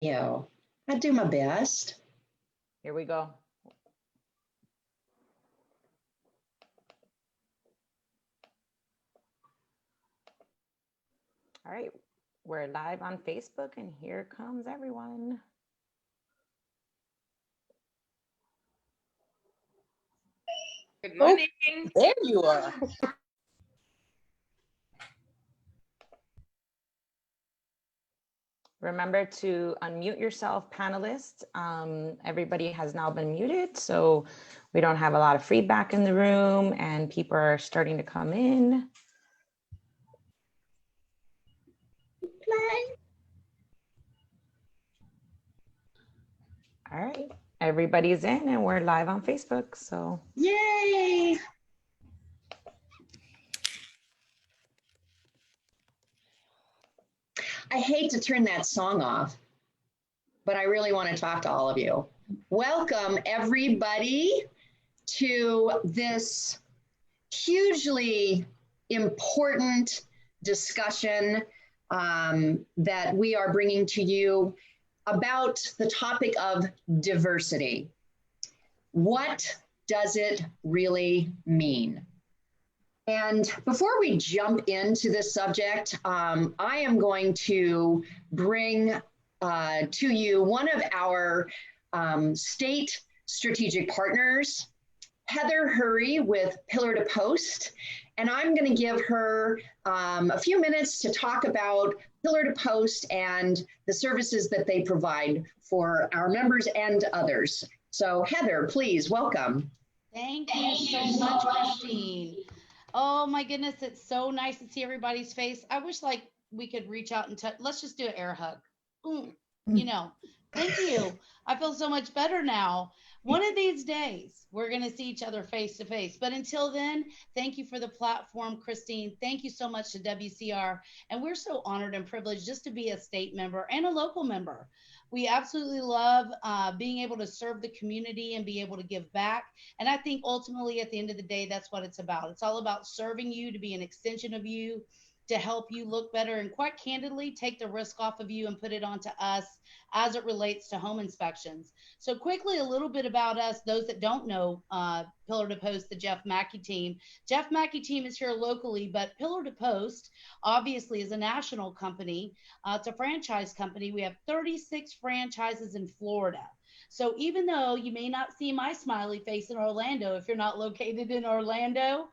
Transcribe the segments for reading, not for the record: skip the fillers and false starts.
You. I do my best. Here we go. All right, we're live on Facebook, and here comes everyone. Good morning. Oh, there you are. Remember to unmute yourself, panelists. Everybody has now been muted, so we don't have a lot of feedback in the room, and people are starting to come in. All right, everybody's in, and we're live on Facebook, so. Yay! I hate to turn that song off, but I really want to talk to all of you. Welcome, everybody, to this hugely important discussion that we are bringing to you about the topic of diversity. What does it really mean? And before we jump into this subject, I am going to bring to you one of our state strategic partners, Heather Hurry with Pillar to Post. And I'm going to give her a few minutes to talk about Pillar to Post and the services that they provide for our members and others. So Heather, please, welcome. Thank you so much, Christine. Oh my goodness, it's so nice to see everybody's face. I wish like we could reach out and touch. Let's just do an air hug. You know, thank you. I feel so much better now. One of these days, we're going to see each other face to face. But until then, thank you for the platform, Christine. Thank you so much to WCR. And we're so honored and privileged just to be a state member and a local member. We absolutely love being able to serve the community and be able to give back. And I think ultimately at the end of the day, that's what it's about. It's all about serving you, to be an extension of you, to help you look better, and quite candidly, take the risk off of you and put it onto us as it relates to home inspections. So quickly, a little bit about us, those that don't know Pillar to Post, the Jeff Mackey team. Jeff Mackey team is here locally, but Pillar to Post obviously is a national company. It's a franchise company. We have 36 franchises in Florida. So even though you may not see my smiley face in Orlando, if you're not located in Orlando,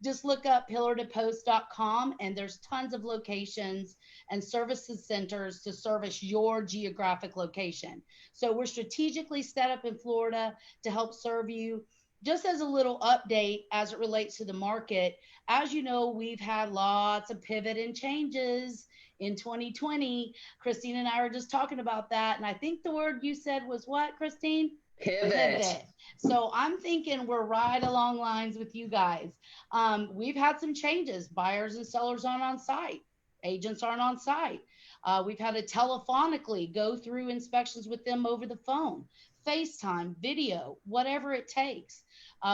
just look up pillartopost.com, and there's tons of locations and services centers to service your geographic location. So we're strategically set up in Florida to help serve you. Just as a little update as it relates to the market, as you know, we've had lots of pivot and changes in 2020. Christine and I were just talking about that. And I think the word you said was what, Christine? Pivot. So I'm thinking we're right along lines with you guys. We've had some changes. Buyers and sellers aren't on site. Agents aren't on site. We've had to telephonically go through inspections with them over the phone, FaceTime, video, whatever it takes.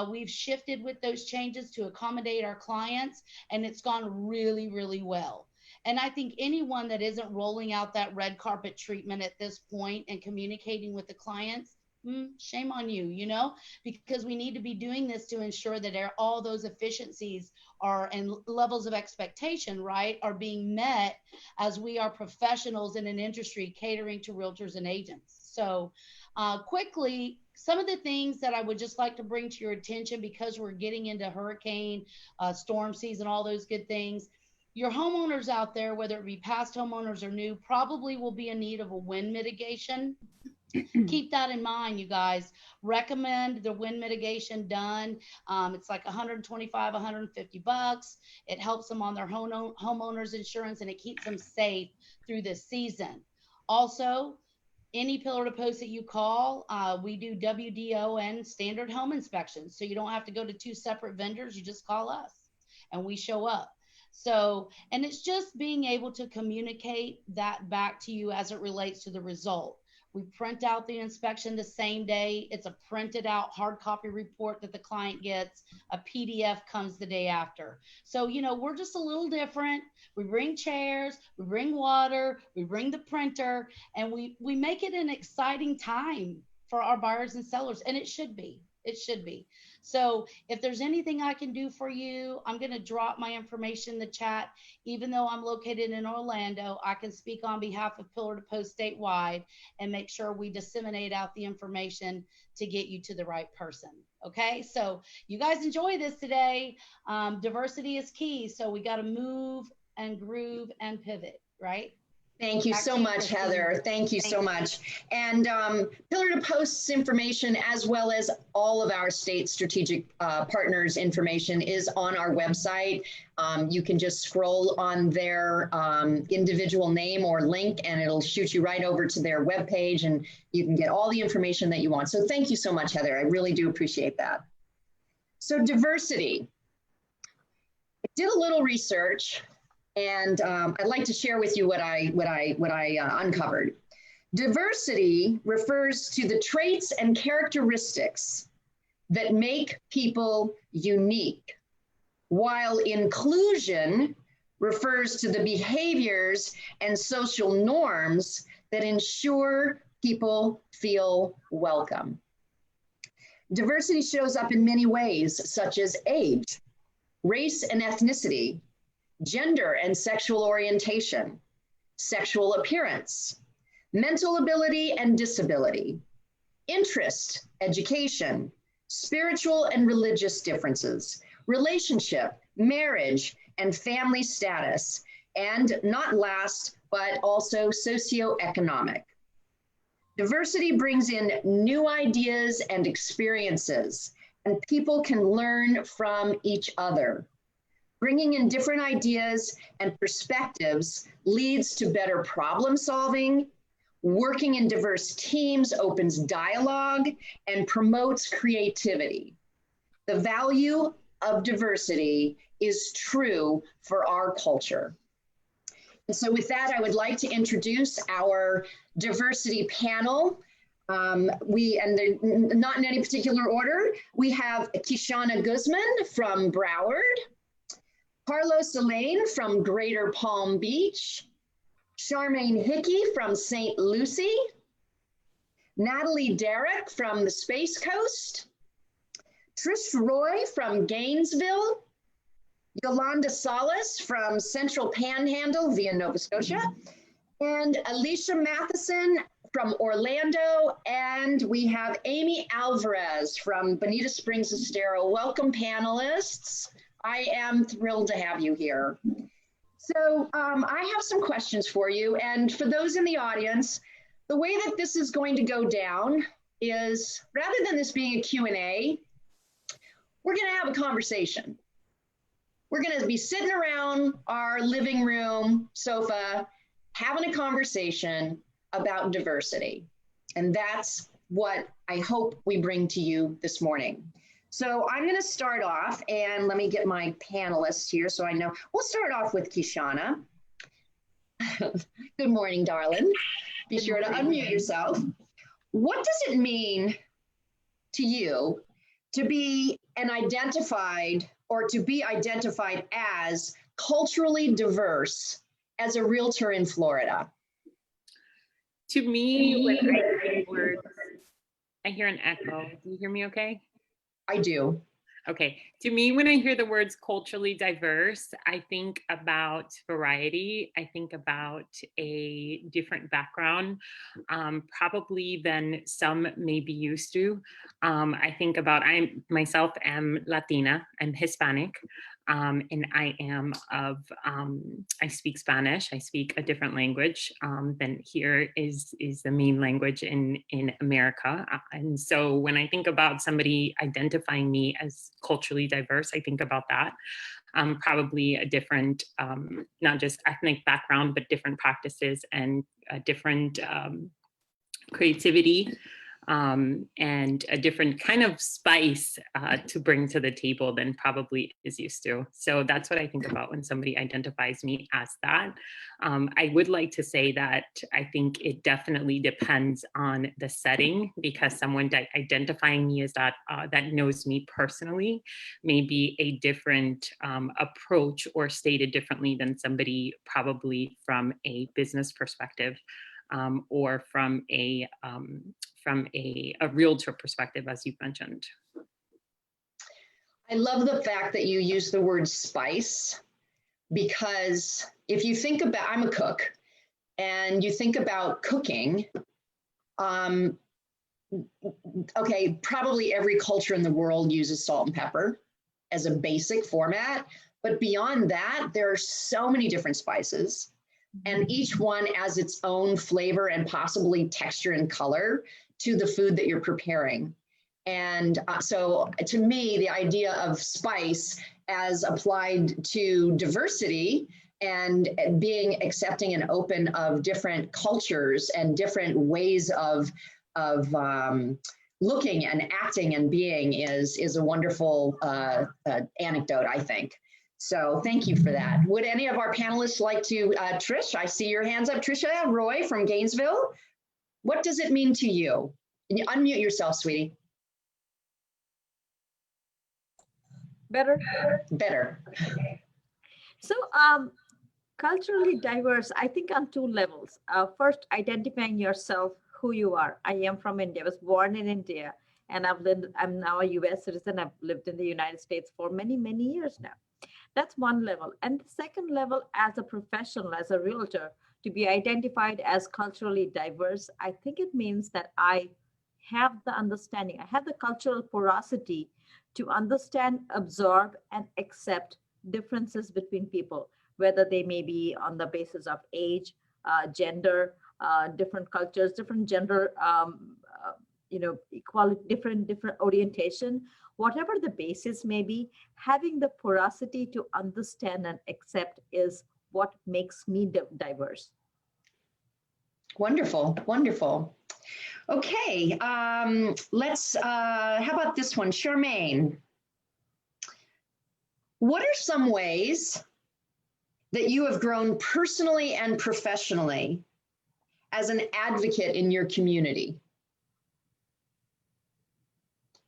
We've shifted with those changes to accommodate our clients, and it's gone really, really well. And I think anyone that isn't rolling out that red carpet treatment at this point and communicating with the clients, shame on you, you know, because we need to be doing this to ensure that all those efficiencies are and levels of expectation, right, are being met as we are professionals in an industry catering to realtors and agents. So quickly, some of the things that I would just like to bring to your attention, because we're getting into hurricane, storm season, all those good things. Your homeowners out there, whether it be past homeowners or new, probably will be in need of a wind mitigation. Keep that in mind, you guys. Recommend the wind mitigation done. It's like 125, 150 bucks. It helps them on their homeowners insurance, and it keeps them safe through this season. Also, any Pillar to Post that you call, we do WDO and standard home inspections. So you don't have to go to two separate vendors. You just call us and we show up. So, and it's just being able to communicate that back to you as it relates to the result. We print out the inspection the same day. It's a printed out hard copy report that the client gets. A PDF comes the day after. So, you know, we're just a little different. We bring chairs, we bring water, we bring the printer, and we make it an exciting time for our buyers and sellers. And it should be. It should be. So if there's anything I can do for you, I'm going to drop my information in the chat. Even though I'm located in Orlando, I can speak on behalf of Pillar to Post statewide and make sure we disseminate out the information to get you to the right person. Okay, so you guys enjoy this today. Diversity is key. So we got to move and groove and pivot, right? Thank you so much, Heather. Thank you so much. And Pillar to Post's information, as well as all of our state strategic partners' information, is on our website. You can just scroll on their individual name or link, and it'll shoot you right over to their webpage, and you can get all the information that you want. So thank you so much, Heather. I really do appreciate that. So diversity. I did a little research. And I'd like to share with you what I uncovered. Diversity refers to the traits and characteristics that make people unique, while inclusion refers to the behaviors and social norms that ensure people feel welcome. Diversity shows up in many ways, such as age, race and ethnicity, gender and sexual orientation, sexual appearance, mental ability and disability, interest, education, spiritual and religious differences, relationship, marriage, and family status, and not last, but also socioeconomic. Diversity brings in new ideas and experiences, and people can learn from each other. Bringing in different ideas and perspectives leads to better problem solving. Working in diverse teams opens dialogue and promotes creativity. The value of diversity is true for our culture. And so with that, I would like to introduce our diversity panel. Not in any particular order, we have Kishana Guzman from Broward, Carlos Elaine from Greater Palm Beach, Charmaine Hickey from St. Lucie, Natalie Derrick from the Space Coast, Trish Roy from Gainesville, Yolanda Salas from Central Panhandle via Nova Scotia, and Alicia Matheson from Orlando, and we have Amy Alvarez from Bonita Springs Estero. Welcome, panelists. I am thrilled to have you here. So I have some questions for you. And for those in the audience, the way that this is going to go down is, rather than this being a Q&A, we're going to have a conversation. We're going to be sitting around our living room sofa, having a conversation about diversity. And that's what I hope we bring to you this morning. So I'm going to start off, and let me get my panelists here so I know. We'll start off with Kishana. Good morning, darling. Be sure to unmute yourself. What does it mean to you to be identified as culturally diverse as a realtor in Florida? To me, when I hear words, I hear an echo. Do you hear me okay? I do. Okay. To me, when I hear the words culturally diverse, I think about variety. I think about a different background, probably than some may be used to. I think about, I myself am Latina, I'm Hispanic. And I am I speak Spanish. I speak a different language than here is the main language in America. And so when I think about somebody identifying me as culturally diverse, I think about that. Probably a different, not just ethnic background, but different practices and different creativity. and a different kind of spice to bring to the table than probably is used to. So that's what I think about when somebody identifies me as that. I would like to say that I think it definitely depends on the setting, because someone identifying me as that, that knows me personally, may be a different approach or stated differently than somebody probably from a business perspective. Or from a realtor perspective, as you've mentioned. I love the fact that you use the word spice, because if you think about, I'm a cook, and you think about cooking, okay, probably every culture in the world uses salt and pepper as a basic format, but beyond that, there are so many different spices. And each one has its own flavor and possibly texture and color to the food that you're preparing. And so to me, the idea of spice as applied to diversity and being accepting and open of different cultures and different ways of looking and acting and being is a wonderful anecdote, I think. So thank you for that. Would any of our panelists like to, Trish, I see your hands up. Trisha Roy from Gainesville, what does it mean to you? Can you unmute yourself, sweetie? Better? Better. So culturally diverse, I think on two levels. First, identifying yourself, who you are. I am from India, I was born in India, and I'm now a US citizen. I've lived in the United States for many, many years now. That's one level. And the second level, as a professional, as a realtor, to be identified as culturally diverse, I think it means that I have the understanding, I have the cultural porosity to understand, absorb, and accept differences between people, whether they may be on the basis of age, gender, different cultures, different gender, equality, different orientation, whatever the basis may be. Having the porosity to understand and accept is what makes me diverse. Wonderful, wonderful. Okay, let's, how about this one, Charmaine? What are some ways that you have grown personally and professionally as an advocate in your community?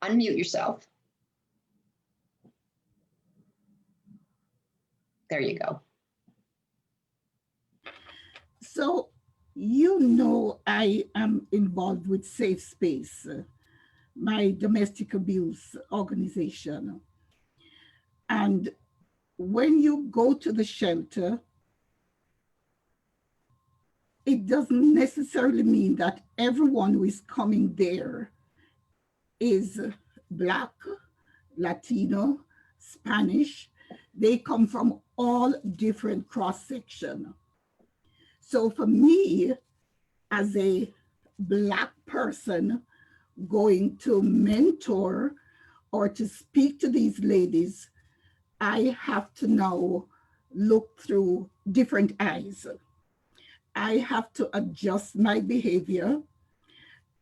Unmute yourself. There you go. So, I am involved with Safe Space, my domestic abuse organization. And when you go to the shelter, it doesn't necessarily mean that everyone who is coming there is Black, Latino, Spanish. They come from all different cross-section. So for me, as a Black person going to mentor or to speak to these ladies, I have to now look through different eyes. I have to adjust my behavior.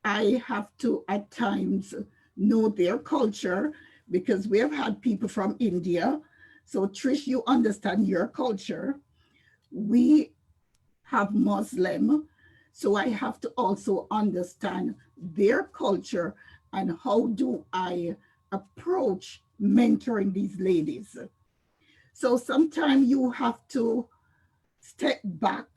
I have to, at times, know their culture, because we have had people from India. So Trish, you understand your culture. We have Muslim, so I have to also understand their culture and how do I approach mentoring these ladies. So sometimes you have to step back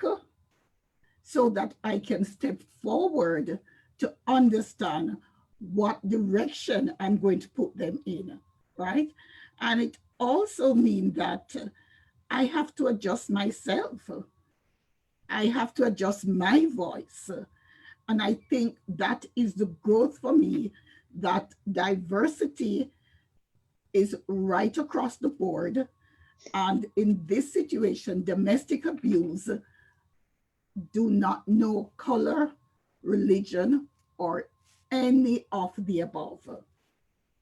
so that I can step forward to understand what direction I'm going to put them in, right? And it also means that I have to adjust myself. I have to adjust my voice. And I think that is the growth for me, that diversity is right across the board. And in this situation, domestic abuse do not know color, religion, or any of the above.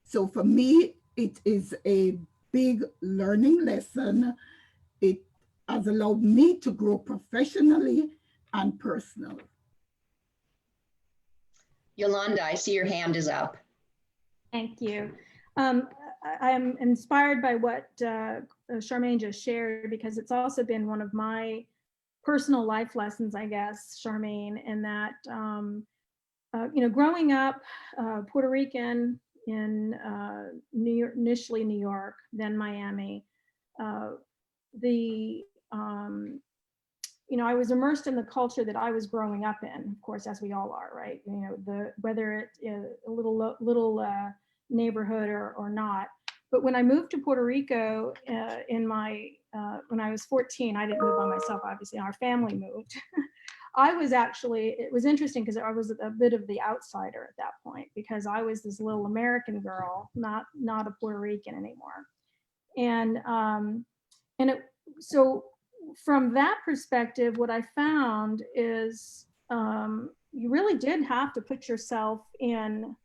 So for me, it is a big learning lesson. It has allowed me to grow professionally and personally. Yolanda, I see your hand is up. Thank you. I'm inspired by what Charmaine just shared, because it's also been one of my personal life lessons, I guess, Charmaine, in that, growing up Puerto Rican in New York, initially New York, then Miami, I was immersed in the culture that I was growing up in, of course, as we all are, right? Whether it's a little neighborhood or not. But when I moved to Puerto Rico when I was 14, I didn't move by myself, obviously, our family moved. It was interesting because I was a bit of the outsider at that point, because I was this little American girl, not a Puerto Rican anymore. So from that perspective, what I found is you really did have to put yourself in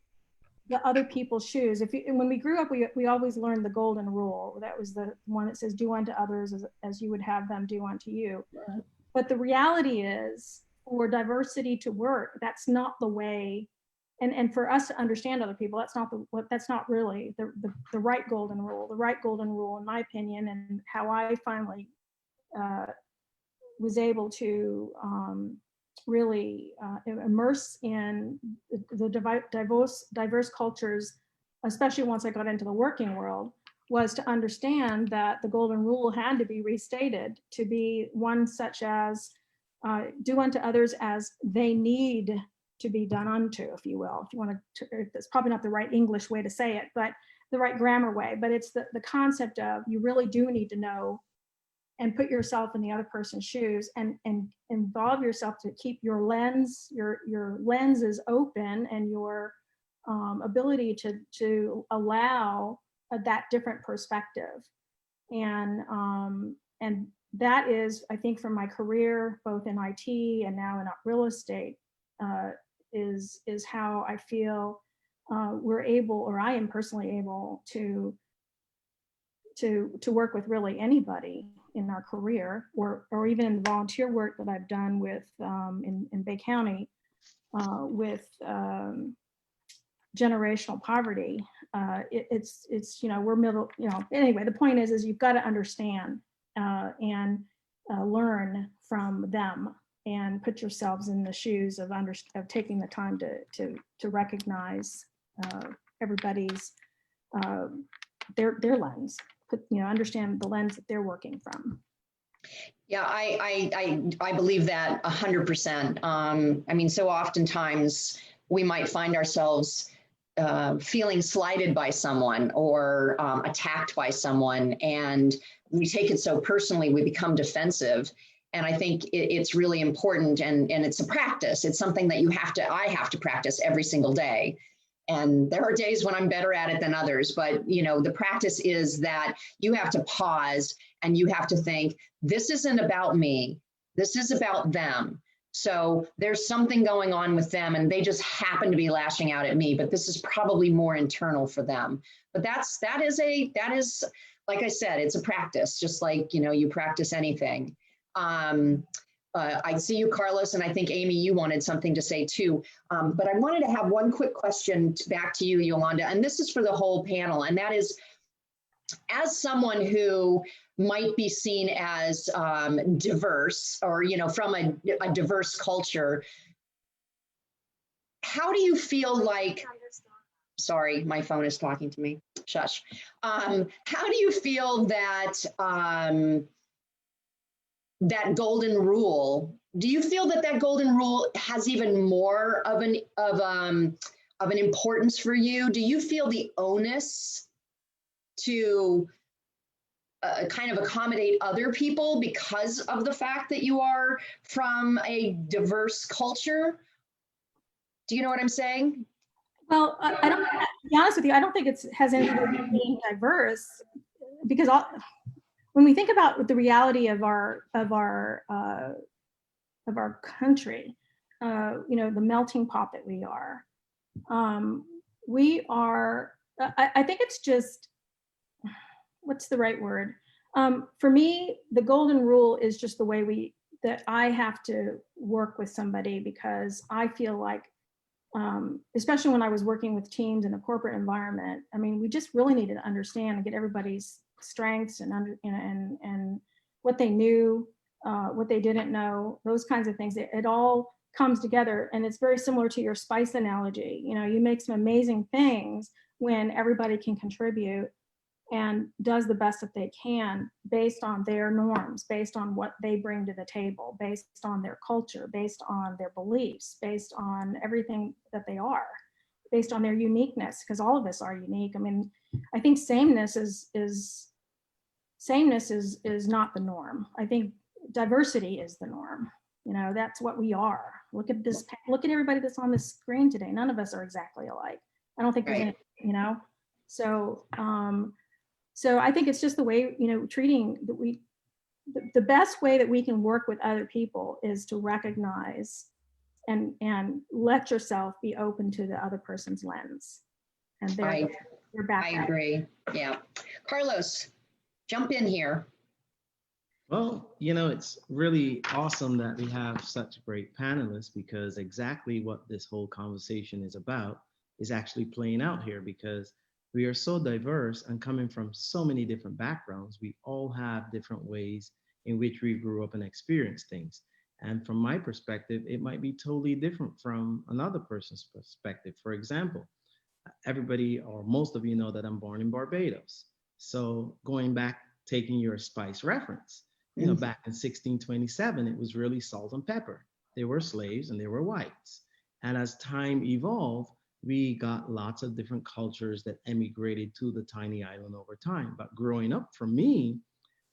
the other people's shoes. When we grew up, we always learned the golden rule. That was the one that says, do unto others as you would have them do unto you. Right. But the reality is, for diversity to work, that's not the way. And for us to understand other people, that's not really the right golden rule. The right golden rule, in my opinion, and how I finally was able to really immerse in the diverse cultures, especially once I got into the working world, was to understand that the golden rule had to be restated to be one such as do unto others as they need to be done unto, if you will. If you want to, it's probably not the right English way to say it, but the right grammar way. But it's the concept of, you really do need to know and put yourself in the other person's shoes and involve yourself to keep your lens is open, and your ability to allow that different perspective. And that is, I think, from my career, both in IT and now in real estate, is how I feel we're able, or I am personally able to work with really anybody in our career, or even in the volunteer work that I've done with in Bay County with generational poverty. It's we're middle, anyway, the point is you've got to understand and learn from them and put yourselves in the shoes of taking the time to recognize everybody's their lens, understand the lens that they're working from. Yeah, I believe that 100%. I mean, so oftentimes we might find ourselves feeling slighted by someone or attacked by someone, and we take it so personally, we become defensive. And I think it's really important, and it's a practice. It's something that I have to practice every single day. And there are days when I'm better at it than others, but the practice is that you have to pause and you have to think, this isn't about me, this is about them. So there's something going on with them and they just happen to be lashing out at me, but this is probably more internal for them. But that is like I said, it's a practice, just like you practice anything. I see you, Carlos, and I think, Amy, you wanted something to say too. But I wanted to have one quick question back to you, Yolanda, and this is for the whole panel, and that is, as someone who might be seen as diverse, or from a diverse culture, how do you feel like, sorry, my phone is talking to me, shush. How do you feel that that golden rule, do you feel that golden rule has even more of an importance for you? Do you feel the onus to kind of accommodate other people because of the fact that you are from a diverse culture? Do you know what I'm saying? Well, I don't, to be honest with you, I don't think it has anything to do with being diverse, because when we think about the reality of our country, the melting pot that we are, I think it's just, what's the right word? For me, the golden rule is just the way that I have to work with somebody, because I feel like especially when I was working with teams in a corporate environment, I mean, we just really needed to understand and get everybody's strengths and what they knew, what they didn't know, those kinds of things. It all comes together, and it's very similar to your spice analogy. You know, you make some amazing things when everybody can contribute and does the best that they can based on their norms, based on what they bring to the table, based on their culture, based on their beliefs, based on everything that they are, based on their uniqueness, because all of us are unique. I mean, I think sameness is not the norm. I think diversity is the norm. You know, that's what we are. Look at this, look at everybody that's on this screen today. None of us are exactly alike. I don't think there's any, you know, so so I think it's just the way, you know, treating that the best way that we can work with other people is to recognize and let yourself be open to the other person's lens. And they're back. I agree. Yeah. Carlos, jump in here. Well, you know, it's really awesome that we have such great panelists, because exactly what this whole conversation is about is actually playing out here, because we are so diverse and coming from so many different backgrounds. We all have different ways in which we grew up and experienced things. And from my perspective, it might be totally different from another person's perspective. For example, everybody or most of you know that I'm born in Barbados. So going back, taking your spice reference, you know, back in 1627, it was really salt and pepper. They were slaves and they were whites. And as time evolved, we got lots of different cultures that emigrated to the tiny island over time. But growing up, for me,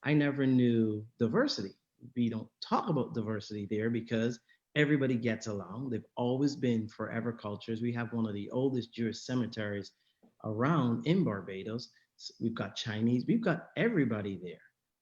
I never knew diversity. We don't talk about diversity there because everybody gets along. They've always been forever cultures. We have one of the oldest Jewish cemeteries around in Barbados. We've got Chinese, we've got everybody there.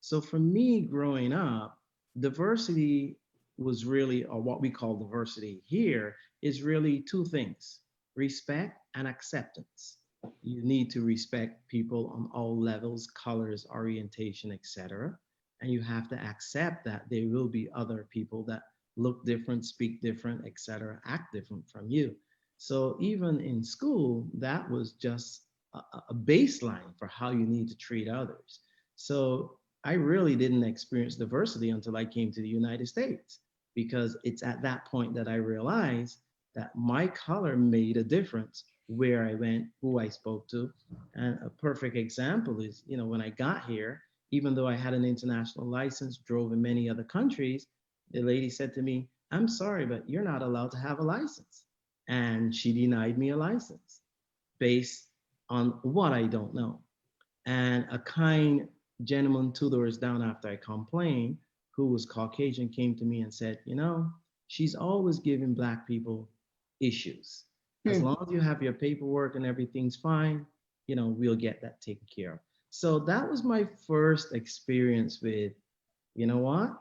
So for me growing up, diversity was really, or what we call diversity here, is really two things: respect and acceptance. You need to respect people on all levels, colors, orientation, etc. And you have to accept that there will be other people that look different, speak different, etc., act different from you. So even in school, that was just a baseline for how you need to treat others. So I really didn't experience diversity until I came to the United States, because it's at that point that I realized that my color made a difference where I went, who I spoke to. And a perfect example is, you know, when I got here, even though I had an international license, drove in many other countries, the lady said to me, "I'm sorry, but you're not allowed to have a license." And she denied me a license based on what I don't know. And a kind gentleman 2 doors down after I complained, who was Caucasian, came to me and said, "You know, she's always giving Black people issues. As long as you have your paperwork and everything's fine, you know, we'll get that taken care of." So that was my first experience with, you know what,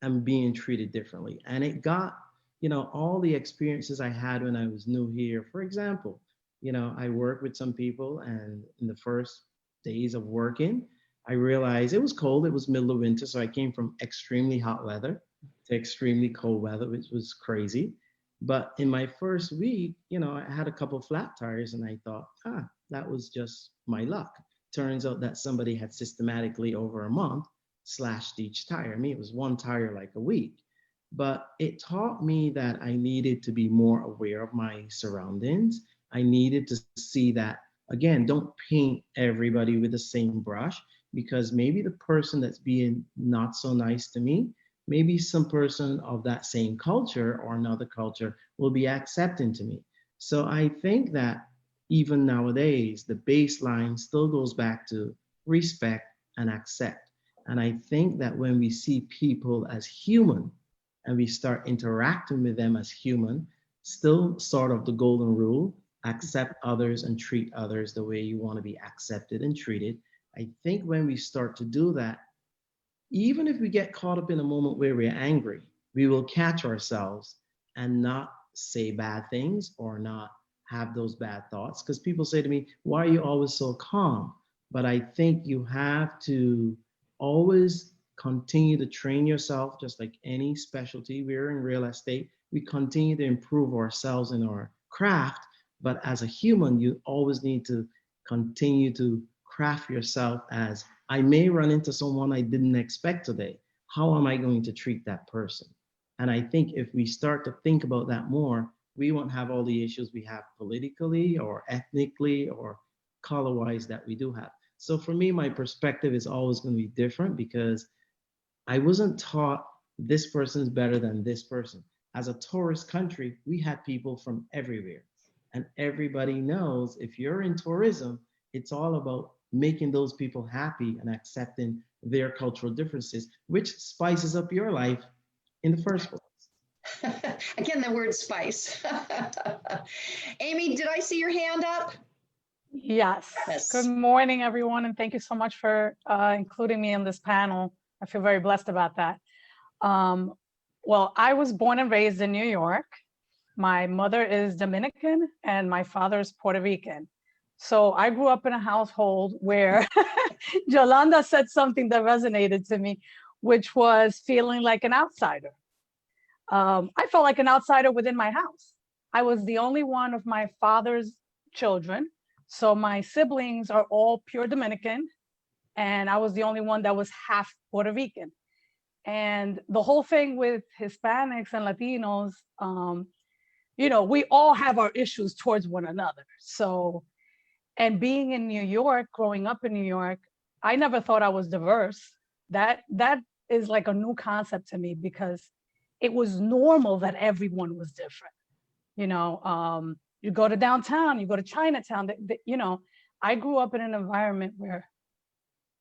I'm being treated differently. And it got, you know, all the experiences I had when I was new here. For example, you know, I worked with some people, and in the first days of working, I realized it was cold. It was middle of winter. So I came from extremely hot weather to extremely cold weather, which was crazy. But in my first week, you know, I had a couple flat tires, and I thought, that was just my luck. Turns out that somebody had systematically over a month slashed each tire. I mean, it was one tire like a week. But it taught me that I needed to be more aware of my surroundings. I needed to see that, again, don't paint everybody with the same brush, because maybe the person that's being not so nice to me, maybe some person of that same culture or another culture will be accepting to me. So I think that even nowadays, the baseline still goes back to respect and accept. And I think that when we see people as human and we start interacting with them as human, still sort of the golden rule, accept others and treat others the way you want to be accepted and treated. I think when we start to do that, even if we get caught up in a moment where we're angry, we will catch ourselves and not say bad things or not have those bad thoughts. Because people say to me, "Why are you always so calm?" But I think you have to always continue to train yourself, just like any specialty. We're in real estate. We continue to improve ourselves in our craft, but as a human, you always need to continue to craft yourself as, I may run into someone I didn't expect today. How am I going to treat that person? And I think if we start to think about that more, we won't have all the issues we have politically or ethnically or color-wise that we do have. So for me, my perspective is always going to be different because I wasn't taught this person is better than this person. As a tourist country, we had people from everywhere. And everybody knows if you're in tourism, it's all about making those people happy and accepting their cultural differences, which spices up your life in the first place. Again, the word spice. Amy, did I see your hand up? Yes. Yes. Good morning, everyone, and thank you so much for including me in this panel. I feel very blessed about that. Well, I was born and raised in New York. My mother is Dominican and my father is Puerto Rican. So I grew up in a household where Yolanda said something that resonated to me, which was feeling like an outsider. I felt like an outsider within my house. I was the only one of my father's children. So my siblings are all pure Dominican, and I was the only one that was half Puerto Rican. And the whole thing with Hispanics and Latinos, you know, we all have our issues towards one another. So, and being in New York, growing up in New York, I never thought I was diverse. That is like a new concept to me because it was normal that everyone was different. You know, you go to downtown, you go to Chinatown, you know, I grew up in an environment where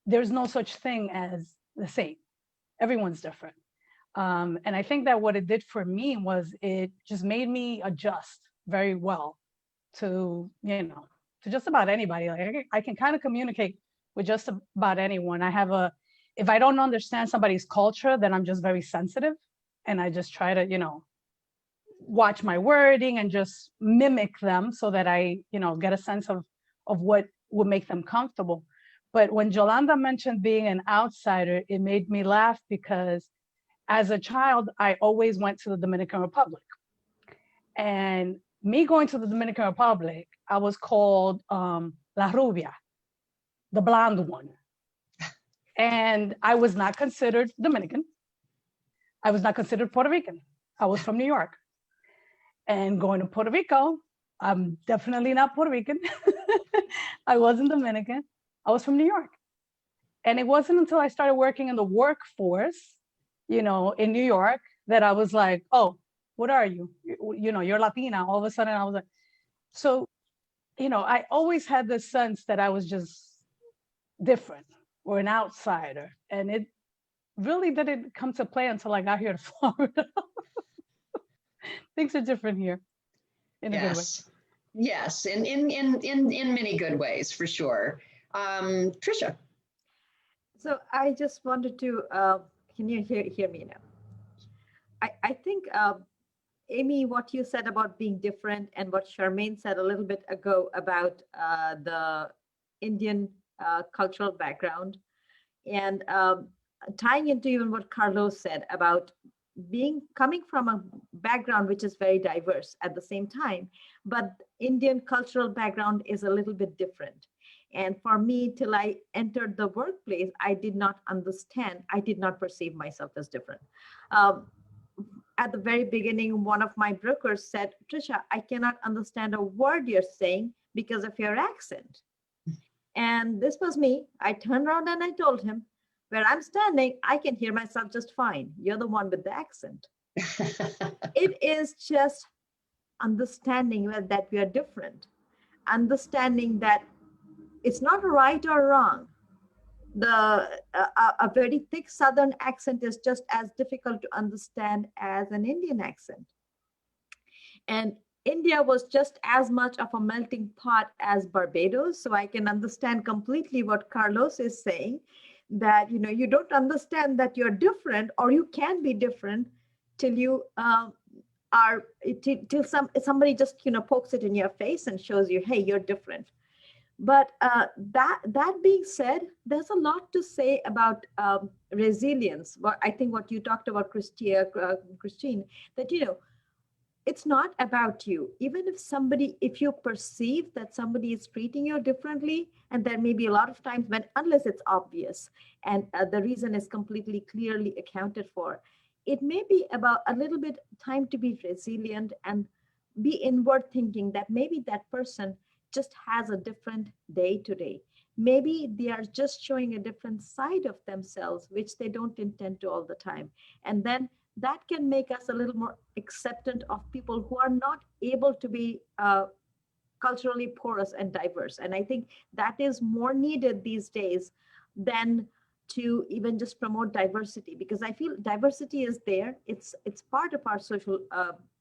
there's no such thing as the same. Everyone's different. And I think that what it did for me was it just made me adjust very well to, you know, to just about anybody. Like I can kind of communicate with just about anyone. If I don't understand somebody's culture, then I'm just very sensitive. And I just try to, you know, watch my wording and just mimic them so that I, you know, get a sense of what would make them comfortable. But when Yolanda mentioned being an outsider, it made me laugh because as a child, I always went to the Dominican Republic. And me going to the Dominican Republic, I was called La Rubia, the blonde one. And I was not considered Dominican. I was not considered Puerto Rican. I was from New York. And going to Puerto Rico, I'm definitely not Puerto Rican. I wasn't Dominican. I was from New York. And it wasn't until I started working in the workforce, you know, in New York, that I was like, oh, what are you? You know, you're Latina. All of a sudden I was like, so, you know, I always had this sense that I was just different or an outsider. And it really didn't come to play until I got here to Florida. Things are different here in a good way. Yes, in many good ways, for sure. Trisha. So I just wanted to, can you hear me now? I think, Amy, what you said about being different and what Charmaine said a little bit ago about the Indian cultural background, and tying into even what Carlos said about coming from a background which is very diverse at the same time, but Indian cultural background is a little bit different. And for me, till I entered the workplace, I did not understand, I did not perceive myself as different. At the very beginning, one of my brokers said, Trisha, I cannot understand a word you're saying because of your accent. And this was me. I turned around and I told him, where I'm standing, I can hear myself just fine. You're the one with the accent. It is just understanding that we are different, understanding that it's not right or wrong. A very thick Southern accent is just as difficult to understand as an Indian accent. And India was just as much of a melting pot as Barbados. So I can understand completely what Carlos is saying, that, you know, you don't understand that you're different, or you can be different till you till somebody just, you know, pokes it in your face and shows you, hey, you're different. But that being said, there's a lot to say about resilience. What I think what you talked about, Christine, that, you know, it's not about you. Even if you perceive that somebody is treating you differently, and there may be a lot of times when, unless it's obvious and the reason is completely clearly accounted for, it may be about a little bit time to be resilient and be inward thinking that maybe that person just has a different day today. Maybe they are just showing a different side of themselves, which they don't intend to all the time. And then that can make us a little more acceptant of people who are not able to be culturally porous and diverse. And I think that is more needed these days than to even just promote diversity, because I feel diversity is there. It's part of our social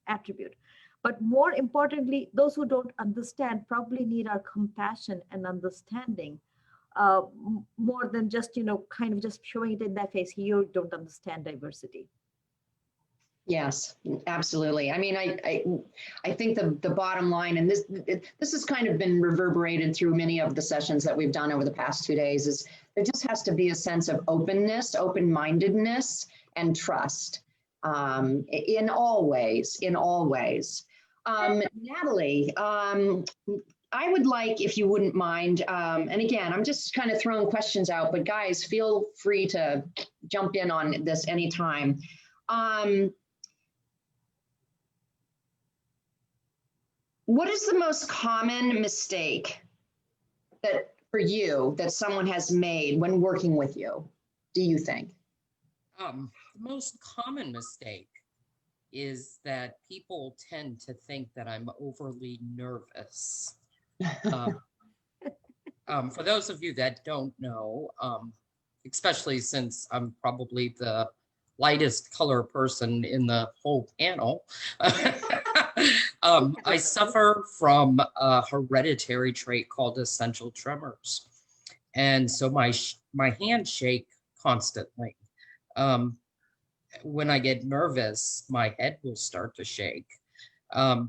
attribute. But more importantly, those who don't understand probably need our compassion and understanding more than just, kind of just showing it in their face. You don't understand diversity. Yes, absolutely. I mean, I think the bottom line, and this has kind of been reverberated through many of the sessions that we've done over the past 2 days, is there just has to be a sense of openness, open-mindedness, and trust in all ways, Natalie, I would like, if you wouldn't mind, and again, I'm just kind of throwing questions out, but guys, feel free to jump in on this anytime. What is the most common mistake that for you that someone has made when working with you, do you think? The most common mistake is that people tend to think that I'm overly nervous. For those of you that don't know, especially since I'm probably the lightest color person in the whole panel, I suffer from a hereditary trait called essential tremors. And so my hands shake constantly. When I get nervous, my head will start to shake.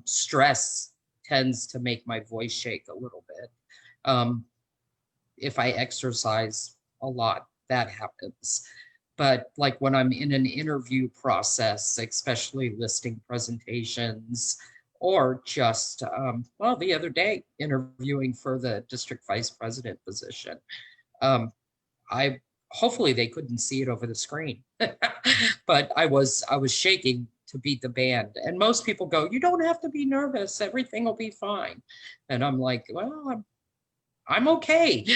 Stress tends to make my voice shake a little bit. If I exercise a lot, that happens. But like when I'm in an interview process, especially listing presentations, or just, well, the other day interviewing for the district vice president position, hopefully they couldn't see it over the screen, but I was shaking to beat the band. And most people go, you don't have to be nervous, everything will be fine. And I'm like, well, I'm okay.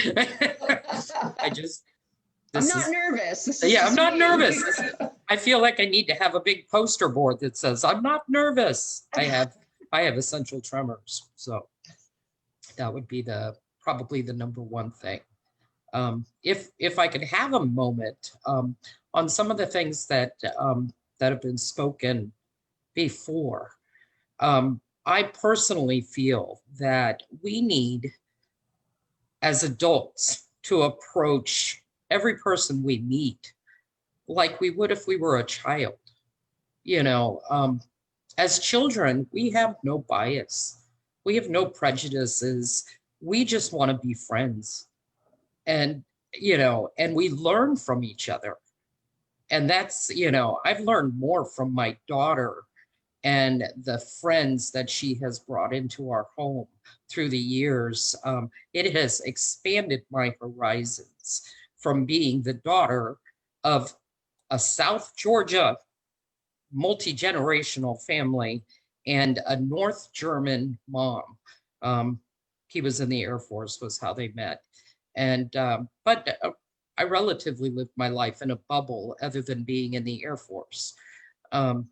I'm not nervous. Yeah, I'm not nervous. I feel like I need to have a big poster board that says, I'm not nervous. I have essential tremors. So that would be probably the number one thing. If I could have a moment on some of the things that have been spoken before, I personally feel that we need, as adults, to approach every person we meet like we would if we were a child. As children, we have no bias. We have no prejudices. We just want to be friends. And we learn from each other. And that's, I've learned more from my daughter and the friends that she has brought into our home through the years. It has expanded my horizons from being the daughter of a South Georgia multi-generational family and a North German mom. He was in the Air Force, was how they met. And but I relatively lived my life in a bubble other than being in the Air Force. But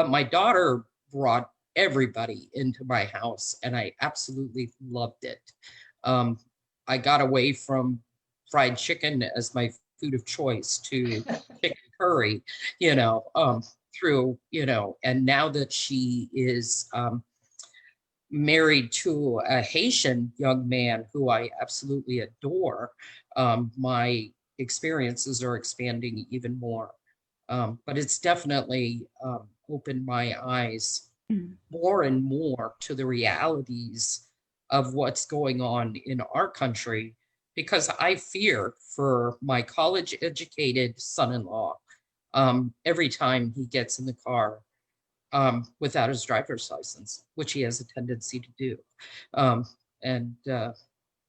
my daughter brought everybody into my house and I absolutely loved it. I got away from fried chicken as my food of choice to chicken curry, and now that she is married to a Haitian young man who I absolutely adore, my experiences are expanding even more. But it's definitely opened my eyes more and more to the realities of what's going on in our country, because I fear for my college-educated son-in-law. Every time he gets in the car, without his driver's license, which he has a tendency to do.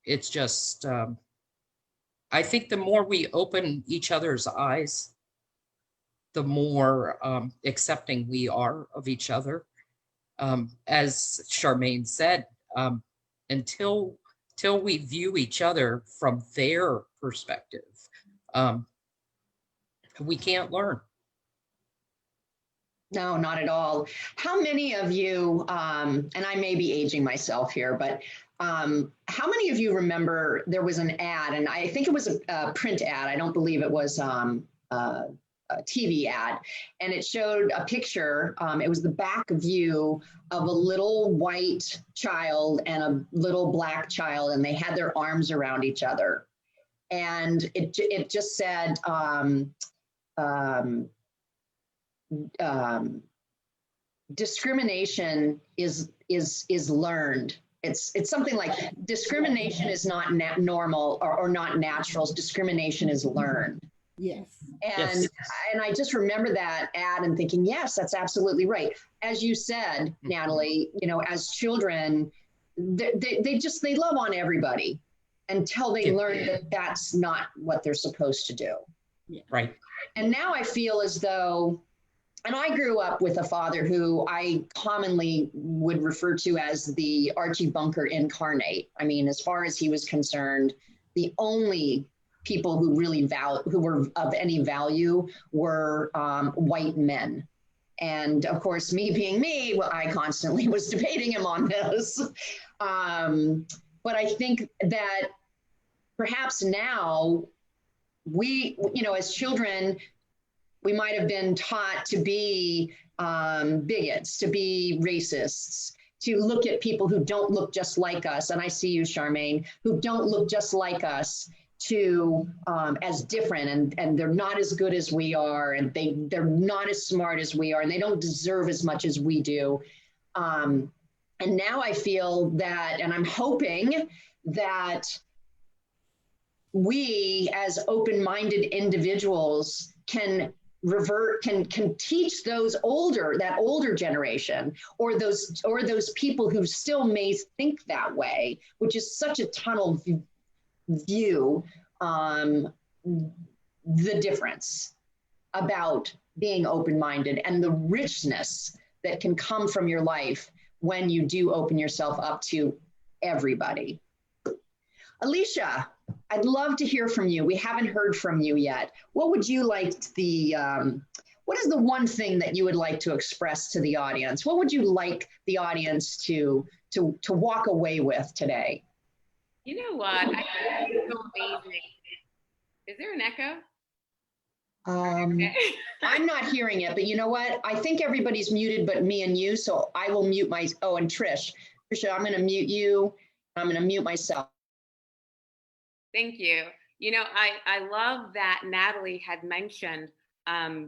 It's just, I think the more we open each other's eyes, the more accepting we are of each other. As Charmaine said, until we view each other from their perspective, we can't learn. No, not at all. How many of you, and I may be aging myself here, but how many of you remember there was an ad, and I think it was a print ad. I don't believe it was a TV ad, and it showed a picture. It was the back view of a little white child and a little black child, and they had their arms around each other. And it just said, discrimination is learned. It's something like discrimination is not normal or not natural. Discrimination is learned. Yes. And I just remember that ad and thinking, yes, that's absolutely right. As you said, Natalie, you know, as children, they love on everybody until they learn that that's not what they're supposed to do. Yeah. Right. And now I feel as though, and I grew up with a father who I commonly would refer to as the Archie Bunker incarnate. I mean, as far as he was concerned, the only people who really who were of any value were white men. And of course, me being me, well, I constantly was debating him on this. But I think that perhaps now we, you know, as children, we might have been taught to be bigots, to be racists, to look at people who don't look just like us. And I see you, Charmaine, who don't look just like us, to as different, and they're not as good as we are, and they're not as smart as we are, and they don't deserve as much as we do. And now I feel that, and I'm hoping that we as open-minded individuals can teach that older generation, or those people who still may think that way, which is such a tunnel view, the difference about being open-minded and the richness that can come from your life when you do open yourself up to everybody. Alicia, I'd love to hear from you. We haven't heard from you yet. What would you like what is the one thing that you would like to express to the audience? What would you like the audience to walk away with today? You know what? I think it's so amazing. Is there an echo? Okay. I'm not hearing it, but you know what? I think everybody's muted but me and you, so I will mute and Trisha, I'm going to mute you. I'm going to mute myself. Thank you. You know, I love that Natalie had mentioned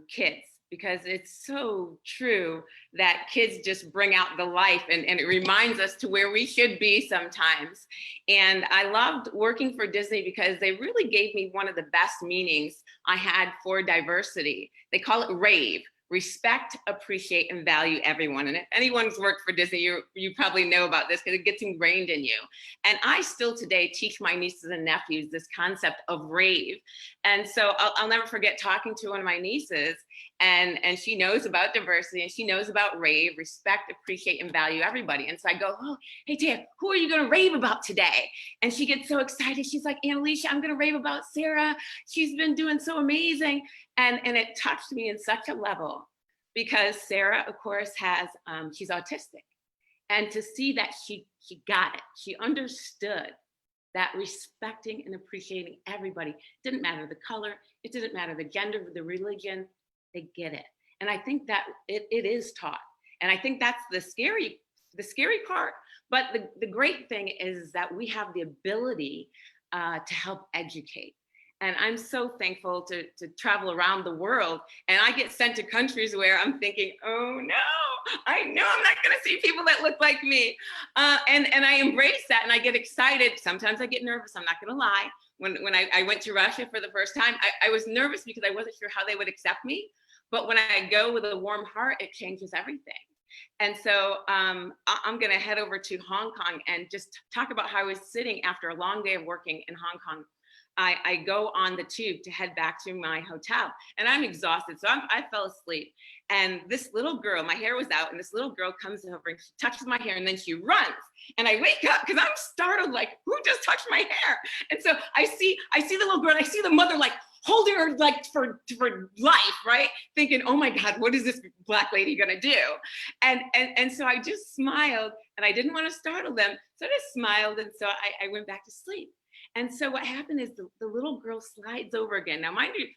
kids, because it's so true that kids just bring out the life, and it reminds us to where we should be sometimes. And I loved working for Disney because they really gave me one of the best meanings I had for diversity. They call it RAVE. Respect, appreciate, and value everyone. And if anyone's worked for Disney, you probably know about this because it gets ingrained in you. And I still today teach my nieces and nephews this concept of RAVE. And so I'll never forget talking to one of my nieces, and she knows about diversity, and she knows about RAVE, respect, appreciate, and value everybody. And so I go, oh, hey, Tia, who are you going to rave about today? And she gets so excited. She's like, Aunt Alicia, I'm going to rave about Sarah. She's been doing so amazing. And it touched me in such a level, because Sarah, of course, she's autistic. And to see that she got it, she understood that respecting and appreciating everybody, didn't matter the color, it didn't matter the gender, the religion, they get it. And I think that it is taught. And I think that's the scary part. But the great thing is that we have the ability to help educate. And I'm so thankful to travel around the world. And I get sent to countries where I'm thinking, oh no, I know I'm not gonna see people that look like me. And I embrace that, and I get excited. Sometimes I get nervous, I'm not gonna lie. When I went to Russia for the first time, I was nervous because I wasn't sure how they would accept me. But when I go with a warm heart, it changes everything. And so I'm going to head over to Hong Kong and just talk about how I was sitting after a long day of working in Hong Kong. I go on the tube to head back to my hotel, and I'm exhausted. So I fell asleep. And this little girl, my hair was out, and this little girl comes over and she touches my hair, and then she runs. And I wake up because I'm startled, like, who just touched my hair? And so I see the little girl, and I see the mother like holding her like for life, right? Thinking, oh my God, what is this Black lady gonna do? And so I just smiled, and I didn't want to startle them. So I just smiled, and so I went back to sleep. And so what happened is the little girl slides over again. Now, mind you,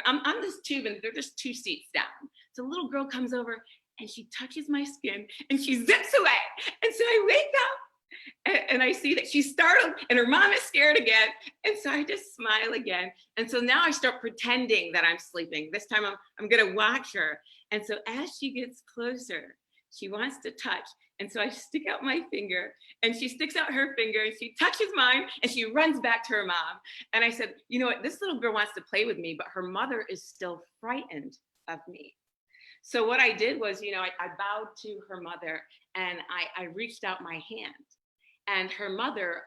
I'm on this tube, and they're just 2 seats down. So the little girl comes over, and she touches my skin, and she zips away. And so I wake up, and I see that she's startled, and her mom is scared again. And so I just smile again. And so now I start pretending that I'm sleeping. This time I'm gonna watch her. And so as she gets closer, she wants to touch. And so I stick out my finger, and she sticks out her finger, and she touches mine, and she runs back to her mom. And I said, you know what, this little girl wants to play with me, but her mother is still frightened of me. So what I did was, I bowed to her mother, and I reached out my hand. And her mother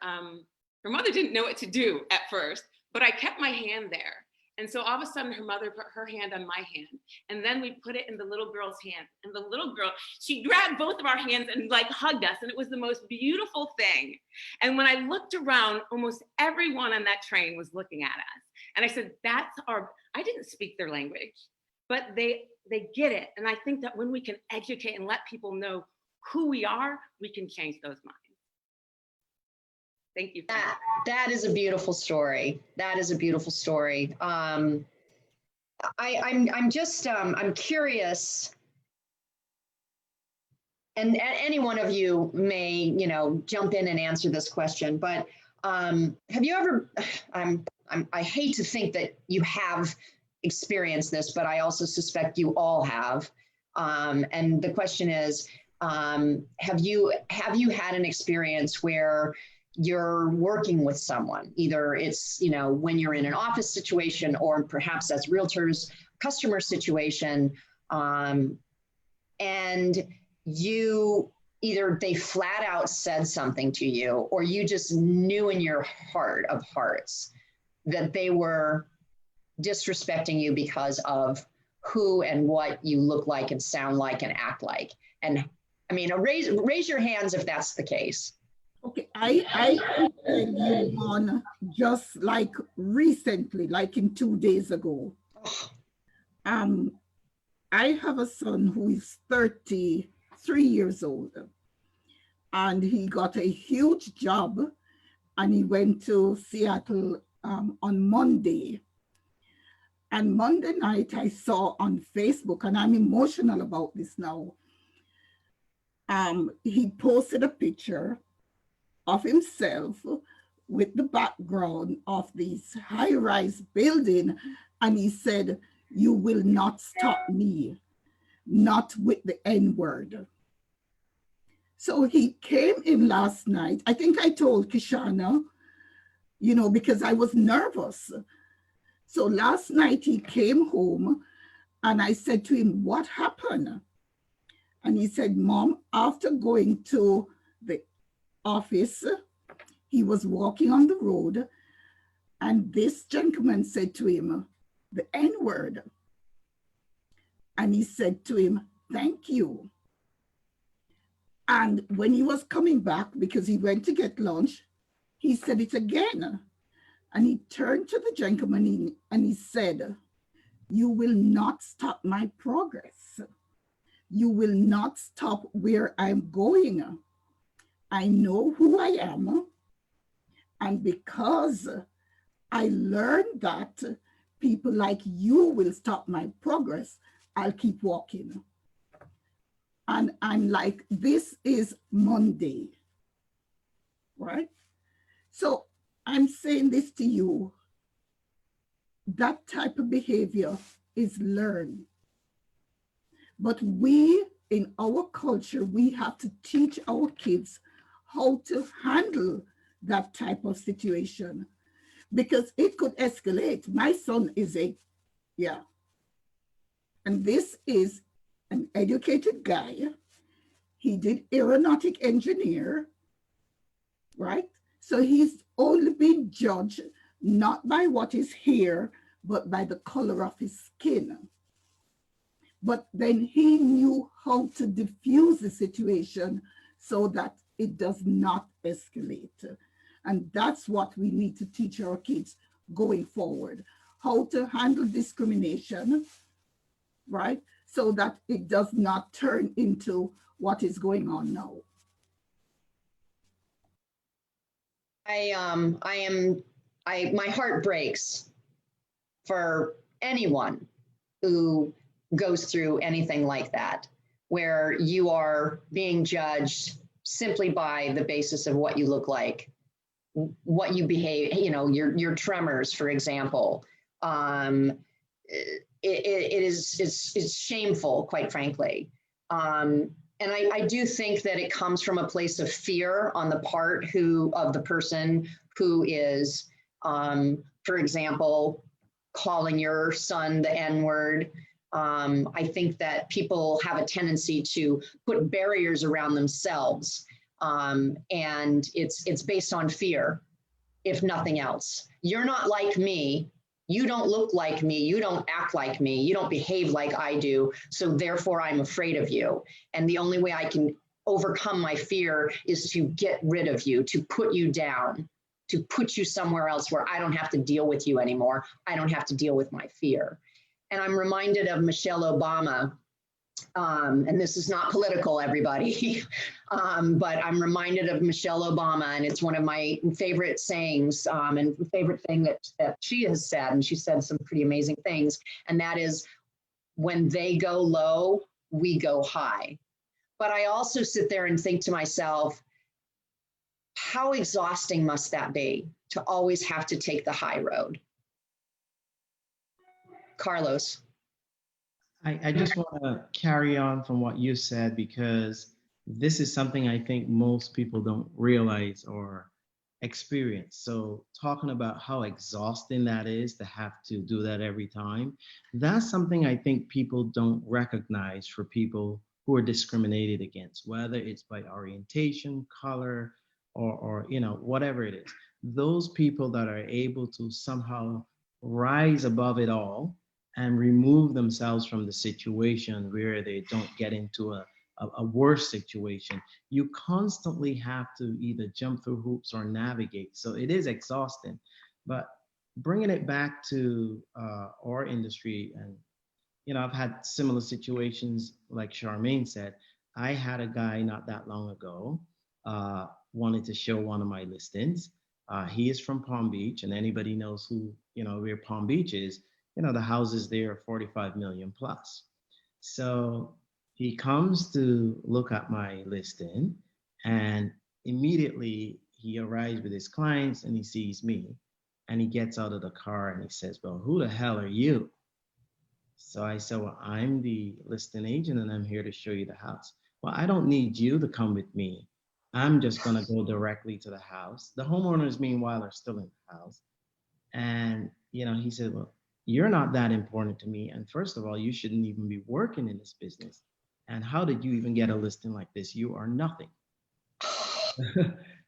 didn't know what to do at first, but I kept my hand there. And so all of a sudden, her mother put her hand on my hand, and then we put it in the little girl's hand. And the little girl, she grabbed both of our hands and like hugged us, and it was the most beautiful thing. And when I looked around, almost everyone on that train was looking at us. And I said, I didn't speak their language, but they get it. And I think that when we can educate and let people know who we are, we can change those minds. Thank you. That is a beautiful story. That is a beautiful story. I'm curious, and any one of you may, jump in and answer this question, but have you ever, I hate to think that you have experienced this, but I also suspect you all have. And the question is, have you had an experience where you're working with someone, either it's, when you're in an office situation, or perhaps as realtors, customer situation, and they flat out said something to you, or you just knew in your heart of hearts that they were disrespecting you because of who and what you look like and sound like and act like. And I mean, raise your hands if that's the case. Okay, I tell you one just like recently, like in 2 days ago. I have a son who is 33 years old, and he got a huge job, and he went to Seattle on Monday. And Monday night I saw on Facebook, and I'm emotional about this now. He posted a picture of himself with the background of this high-rise building, and he said, "You will not stop me, not with the N-word." So he came in last night. I think I told Kishana, because I was nervous. So last night he came home, and I said to him, "What happened?" And he said, "Mom, after going to the office, he was walking on the road, and this gentleman said to him the N-word. And he said to him, 'Thank you.' And when he was coming back, because he went to get lunch, he said it again. And he turned to the gentleman and he said, 'You will not stop my progress. You will not stop where I'm going. I know who I am, and because I learned that people like you will stop my progress, I'll keep walking.'" And I'm like, this is Monday, right? So I'm saying this to you, that type of behavior is learned. But we, in our culture, we have to teach our kids how to handle that type of situation, because it could escalate. My son is And this is an educated guy. He did aeronautic engineer, right? So he's only been judged not by what is here, but by the color of his skin. But then he knew how to diffuse the situation so that it does not escalate. And that's what we need to teach our kids going forward, how to handle discrimination, right? So that it does not turn into what is going on now. My heart breaks for anyone who goes through anything like that, where you are being judged simply by the basis of what you look like, what you behave, you know, your tremors, for example. It's shameful, quite frankly. And I do think that it comes from a place of fear on the part of the person who is, for example, calling your son the N-word. I think that people have a tendency to put barriers around themselves, and it's based on fear, if nothing else. You're not like me. You don't look like me. You don't act like me. You don't behave like I do. So therefore, I'm afraid of you. And the only way I can overcome my fear is to get rid of you, to put you down, to put you somewhere else where I don't have to deal with you anymore. I don't have to deal with my fear. And I'm reminded of Michelle Obama, and this is not political, everybody, but I'm reminded of Michelle Obama, and it's one of my favorite sayings and favorite thing that she has said, and she said some pretty amazing things, and that is, when they go low, we go high. But I also sit there and think to myself, how exhausting must that be to always have to take the high road? Carlos. I just want to carry on from what you said, because this is something I think most people don't realize or experience. So talking about how exhausting that is to have to do that every time, that's something I think people don't recognize for people who are discriminated against, whether it's by orientation, color, or you know, whatever it is. Those people that are able to somehow rise above it all and remove themselves from the situation where they don't get into a worse situation. You constantly have to either jump through hoops or navigate. So it is exhausting. But bringing it back to our industry, and you know, I've had similar situations like Charmaine said. I had a guy not that long ago wanted to show one of my listings. He is from Palm Beach, and anybody knows who, you know, where Palm Beach is. You know, the houses there are 45 million plus. So he comes to look at my listing, and immediately he arrives with his clients and he sees me, and he gets out of the car and he says, well, who the hell are you? So I said, well, I'm the listing agent and I'm here to show you the house. Well, I don't need you to come with me. I'm just going to go directly to the house. The homeowners, meanwhile, are still in the house. And, you know, he said, well, you're not that important to me. And first of all, you shouldn't even be working in this business. And how did you even get a listing like this? You are nothing.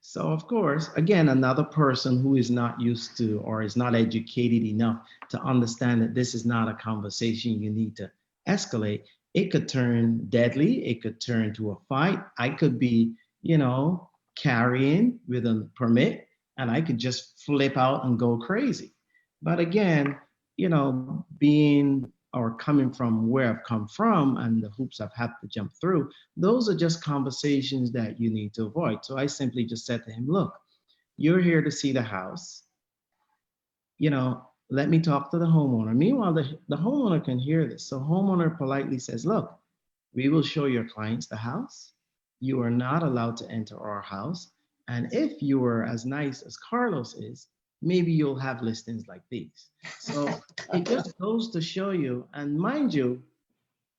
So, of course, again, another person who is not used to or is not educated enough to understand that this is not a conversation you need to escalate. It could turn deadly. It could turn to a fight. I could be, you know, carrying with a permit, and I could just flip out and go crazy. But again, you know, being or coming from where I've come from and the hoops I've had to jump through, those are just conversations that you need to avoid. So I simply just said to him, look, you're here to see the house. You know, let me talk to the homeowner. Meanwhile, the homeowner can hear this. So homeowner politely says, look, we will show your clients the house. You are not allowed to enter our house. And if you were as nice as Carlos is, maybe you'll have listings like these. So it just goes to show you, and mind you,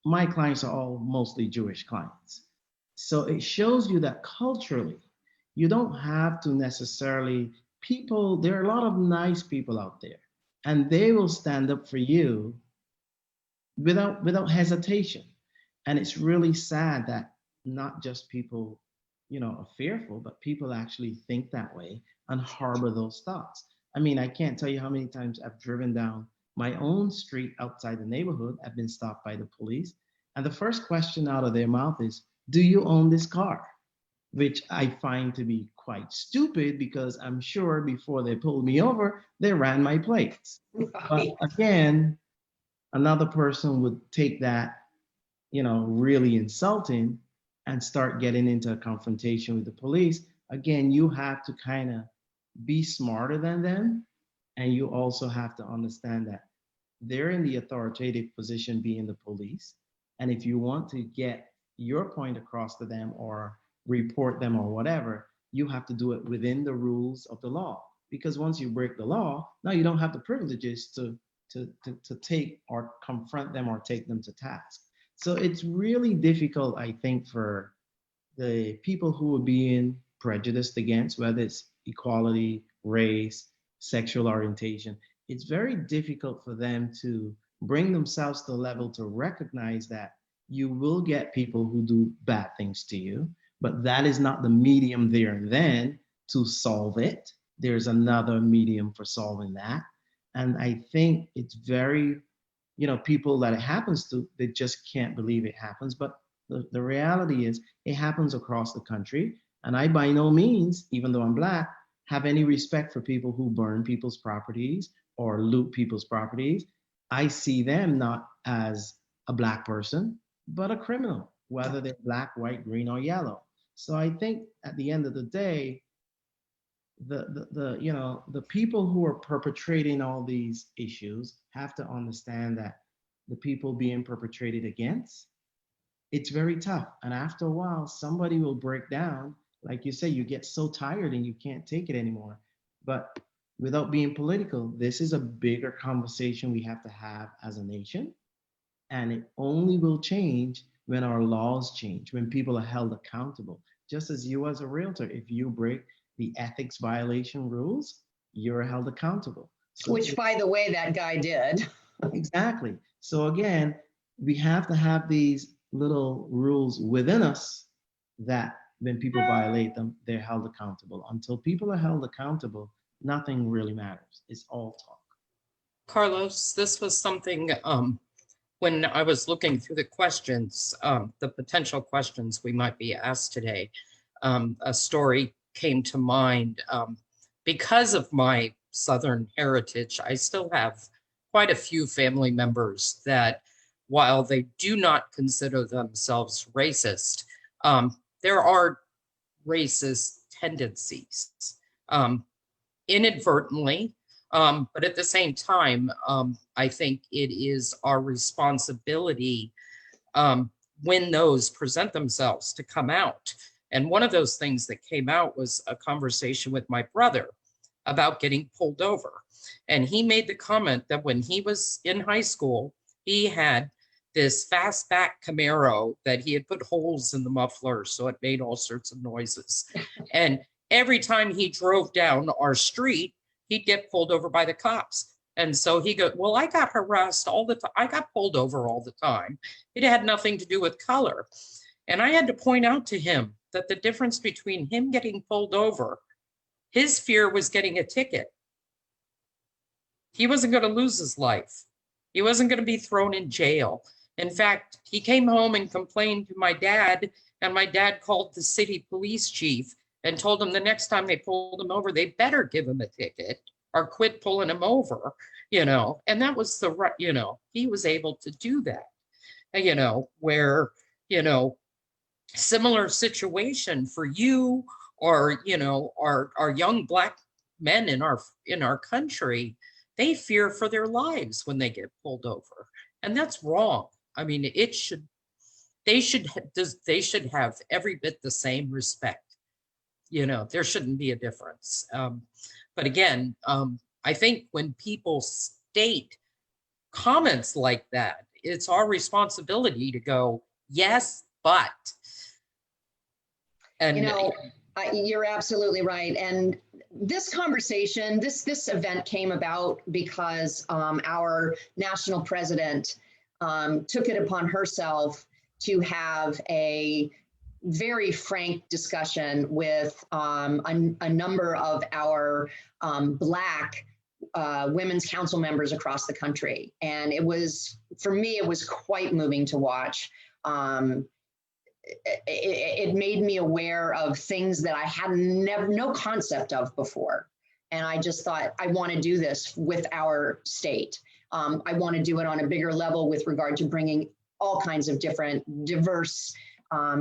my clients are all mostly Jewish clients. So it shows you that culturally, you don't have to necessarily, there are a lot of nice people out there, and they will stand up for you without hesitation. And it's really sad that not just people, are fearful, but people actually think that way and harbor those thoughts. I mean, I can't tell you how many times I've driven down my own street outside the neighborhood. I've been stopped by the police. And the first question out of their mouth is, do you own this car? Which I find to be quite stupid, because I'm sure before they pulled me over, they ran my plates. But again, another person would take that, really insulting and start getting into a confrontation with the police. Again, you have to kind of be smarter than them. And you also have to understand that they're in the authoritative position being the police. And if you want to get your point across to them or report them or whatever, you have to do it within the rules of the law. Because once you break the law, now you don't have the privileges to take or confront them or take them to task. So it's really difficult, I think, for the people who are being prejudiced against, whether it's equality, race, sexual orientation. It's very difficult for them to bring themselves to the level to recognize that you will get people who do bad things to you, but that is not the medium there and then to solve it. There's another medium for solving that. And I think it's very, people that it happens to, they just can't believe it happens. But the reality is it happens across the country. And I, by no means, even though I'm Black, have any respect for people who burn people's properties or loot people's properties. I see them not as a Black person, but a criminal, whether they're Black, white, green, or yellow. So I think at the end of the day, the people who are perpetrating all these issues have to understand that the people being perpetrated against, it's very tough. And after a while, somebody will break down. Like you say, you get so tired and you can't take it anymore. But without being political, this is a bigger conversation we have to have as a nation. And it only will change when our laws change, when people are held accountable. Just as you as a realtor, if you break the ethics violation rules, you're held accountable. So which, by the way, that guy did. Exactly. So again, we have to have these little rules within us that when people violate them, they're held accountable. Until people are held accountable, nothing really matters. It's all talk. Carlos, this was something when I was looking through the questions, the potential questions we might be asked today, a story came to mind. Because of my Southern heritage, I still have quite a few family members that, while they do not consider themselves racist, there are racist tendencies, inadvertently, but at the same time, I think it is our responsibility when those present themselves to come out. And one of those things that came out was a conversation with my brother about getting pulled over. And he made the comment that when he was in high school, he had this fastback Camaro that he had put holes in the muffler so it made all sorts of noises. And every time he drove down our street, he'd get pulled over by the cops. And so he goes, well, I got harassed all the time. I got pulled over all the time. It had nothing to do with color. And I had to point out to him that the difference between him getting pulled over, his fear was getting a ticket. He wasn't going to lose his life. He wasn't going to be thrown in jail. In fact, he came home and complained to my dad, and my dad called the city police chief and told him the next time they pulled him over, they better give him a ticket or quit pulling him over, and that was the right, he was able to do that, where, similar situation for you or, our young Black men in our country, they fear for their lives when they get pulled over. And that's wrong. I mean, they should have every bit the same respect. There shouldn't be a difference. But again, I think when people state comments like that, it's our responsibility to go, yes, but. And you're absolutely right. And this conversation, this event came about because our national president took it upon herself to have a very frank discussion with a number of our Black women's council members across the country. And it was, for me, it was quite moving to watch. It made me aware of things that I had no concept of before. And I just thought, I want to do this with our state. I want to do it on a bigger level with regard to bringing all kinds of different diverse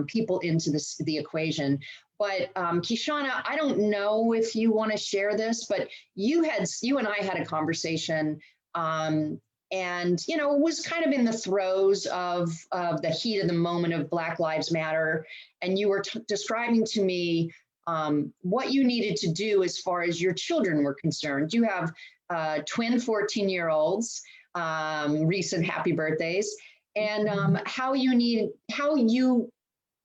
people into the equation. But Kishana, I don't know if you want to share this, but you and I had a conversation, and it was kind of in the throes of the heat of the moment of Black Lives Matter, and you were describing to me what you needed to do as far as your children were concerned. You have twin 14-year-olds, recent happy birthdays, and how you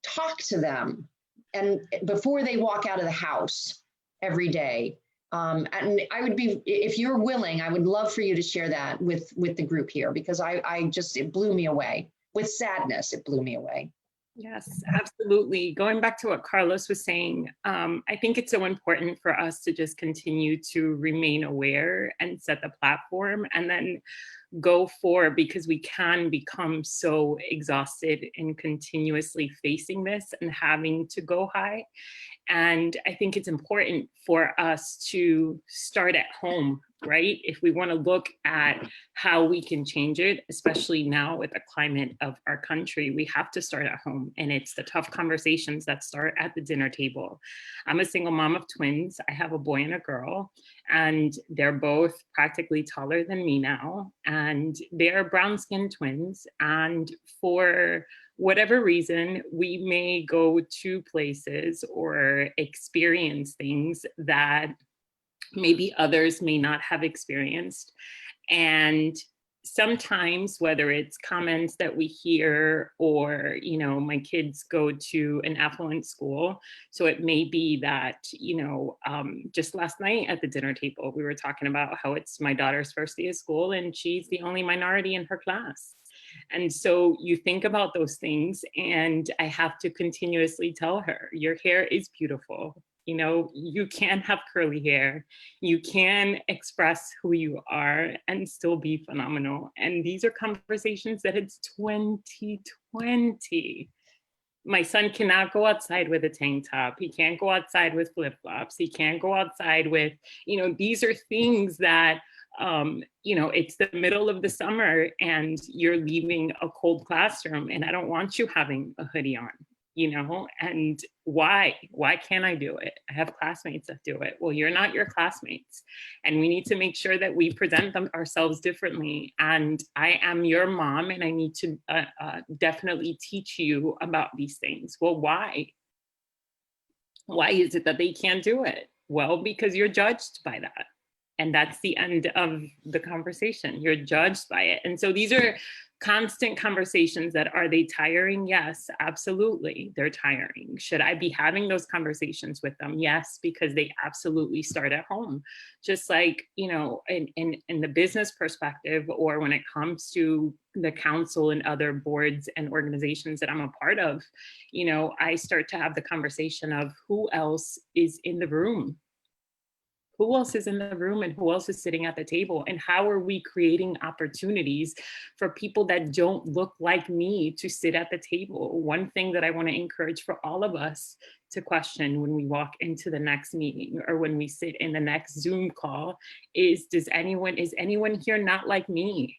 talk to them and before they walk out of the house every day. And I would be, if you're willing, I would love for you to share that with the group here, because it blew me away. With sadness, it blew me away. Yes, absolutely. Going back to what Carlos was saying, I think it's so important for us to just continue to remain aware and set the platform, and then go for, because we can become so exhausted in continuously facing this and having to go high. And I think it's important for us to start at home, right? If we want to look at how we can change it, especially now with the climate of our country, we have to start at home. And it's the tough conversations that start at the dinner table. I'm a single mom of twins. I have a boy and a girl, and they're both practically taller than me now. And they're brown-skinned twins. And for whatever reason, we may go to places or experience things that maybe others may not have experienced. And sometimes, whether it's comments that we hear, or, my kids go to an affluent school. So it may be that, just last night at the dinner table, we were talking about how it's my daughter's first day of school and she's the only minority in her class. And so you think about those things, and I have to continuously tell her, your hair is beautiful. You can have curly hair. You can express who you are and still be phenomenal. And these are conversations that it's 2020. My son cannot go outside with a tank top. He can't go outside with flip-flops. He can't go outside with, these are things that, it's the middle of the summer and you're leaving a cold classroom, and I don't want you having a hoodie on, and why can't I do it? I have classmates that do it. Well, you're not your classmates, and we need to make sure that we present ourselves differently. And I am your mom, and I need to definitely teach you about these things. Well, why? Why is it that they can't do it? Well, because you're judged by that. And that's the end of the conversation. You're judged by it. And so these are constant conversations that, are they tiring? Yes, absolutely. They're tiring. Should I be having those conversations with them? Yes, because they absolutely start at home. Just like, in the business perspective, or when it comes to the council and other boards and organizations that I'm a part of, I start to have the conversation of who else is in the room. Who else is in the room, and who else is sitting at the table? And how are we creating opportunities for people that don't look like me to sit at the table? One thing that I want to encourage for all of us to question when we walk into the next meeting, or when we sit in the next Zoom call, is anyone here not like me?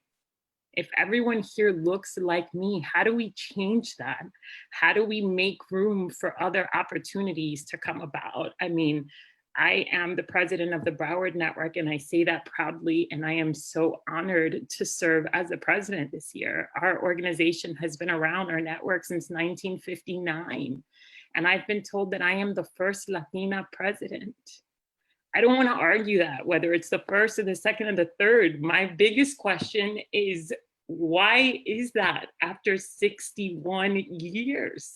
If everyone here looks like me, how do we change that? How do we make room for other opportunities to come about? I mean, I am the president of the Broward Network, and I say that proudly, and I am so honored to serve as the president this year. Our organization has been around, our network, since 1959, and I've been told that I am the first Latina president. I don't want to argue that, whether it's the first or the second or the third. My biggest question is, why is that after 61 years?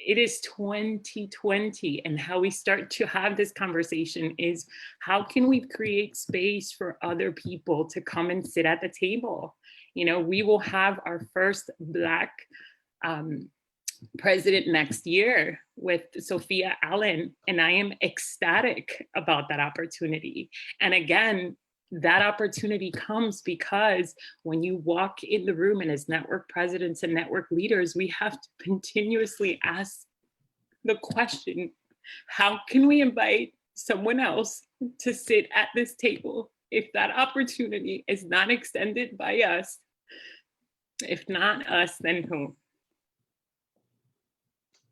It is 2020, and how we start to have this conversation is, how can we create space for other people to come and sit at the table? You know, we will have our first Black president next year with Sophia Allen, and I am ecstatic about that opportunity. And again, that opportunity comes because when you walk in the room and as network presidents and network leaders, we have to continuously ask the question, how can we invite someone else to sit at this table if that opportunity is not extended by us? If not us, then who?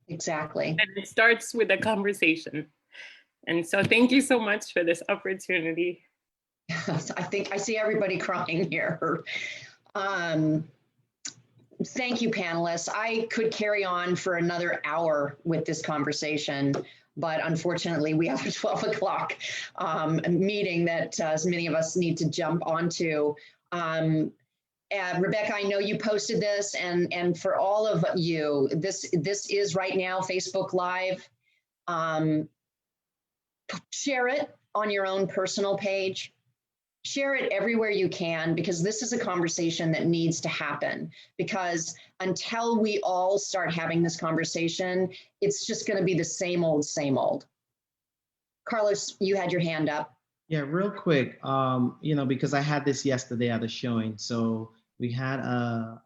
Exactly. And it starts with a conversation. And so thank you so much for this opportunity. I think I see everybody crying here. Thank you, panelists. I could carry on for another hour with this conversation, but unfortunately we have a 12 o'clock meeting that as many of us need to jump onto. Rebecca, I know you posted this, and for all of you, this is right now Facebook Live. Share it on your own personal page. Share it everywhere you can, because this is a conversation that needs to happen. Because until we all start having this conversation, it's just going to be the same old, same old. Carlos, you had your hand up. Yeah, real quick, you know, because I had this yesterday at a showing. So we had a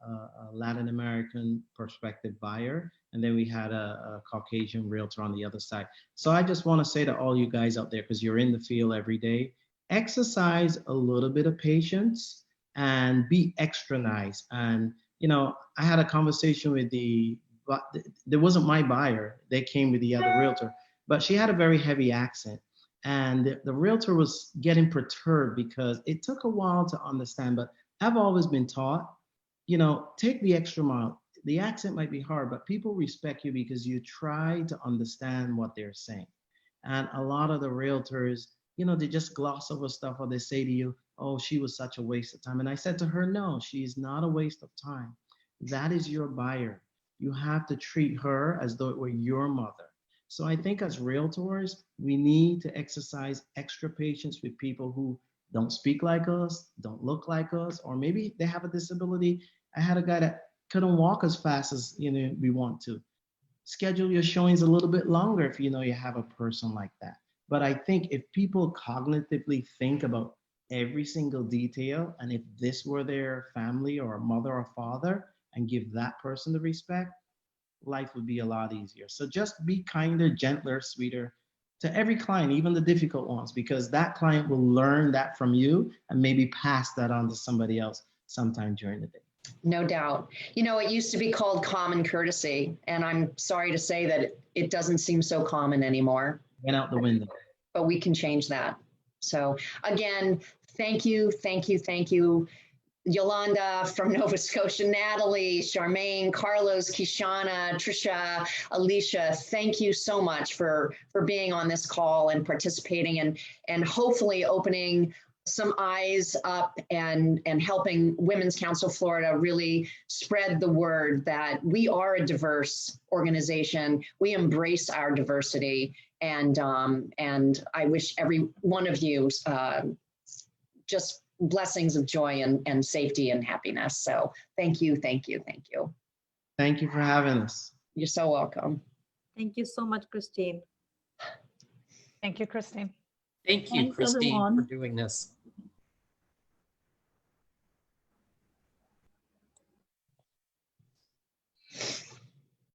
Latin American prospective buyer, and then we had a Caucasian realtor on the other side. So I just want to say to all you guys out there, because you're in the field every day, exercise a little bit of patience and be extra nice. And, you know, I had a conversation with there wasn't my buyer. They came with the other realtor, but she had a very heavy accent. And the realtor was getting perturbed because it took a while to understand, but I've always been taught, you know, take the extra mile. The accent might be hard, but people respect you because you try to understand what they're saying. And a lot of the realtors, you know, they just gloss over stuff, or they say to you, oh, she was such a waste of time. And I said to her, no, she's not a waste of time. That is your buyer. You have to treat her as though it were your mother. So I think as realtors, we need to exercise extra patience with people who don't speak like us, don't look like us, or maybe they have a disability. I had a guy that couldn't walk as fast as, you know, we want to. Schedule your showings a little bit longer if you know you have a person like that. But I think if people cognitively think about every single detail, and if this were their family or a mother or father, and give that person the respect, life would be a lot easier. So just be kinder, gentler, sweeter to every client, even the difficult ones, because that client will learn that from you and maybe pass that on to somebody else sometime during the day. No doubt. You know, it used to be called common courtesy, and I'm sorry to say that it doesn't seem so common anymore. Went out the window. But we can change that. So again, thank you, thank you, thank you. Yolanda from Nova Scotia, Natalie, Charmaine, Carlos, Kishana, Trisha, Alicia, thank you so much for being on this call and participating and hopefully opening some eyes up and helping Women's Council Florida really spread the word that we are a diverse organization. We embrace our diversity, and I wish every one of you just blessings of joy and safety and happiness. So thank you, thank you, thank you. Thank you for having us. You're so welcome. Thank you so much, Christine. Thank you, Christine. Thank you, Thanks, Christine, everyone. for doing this.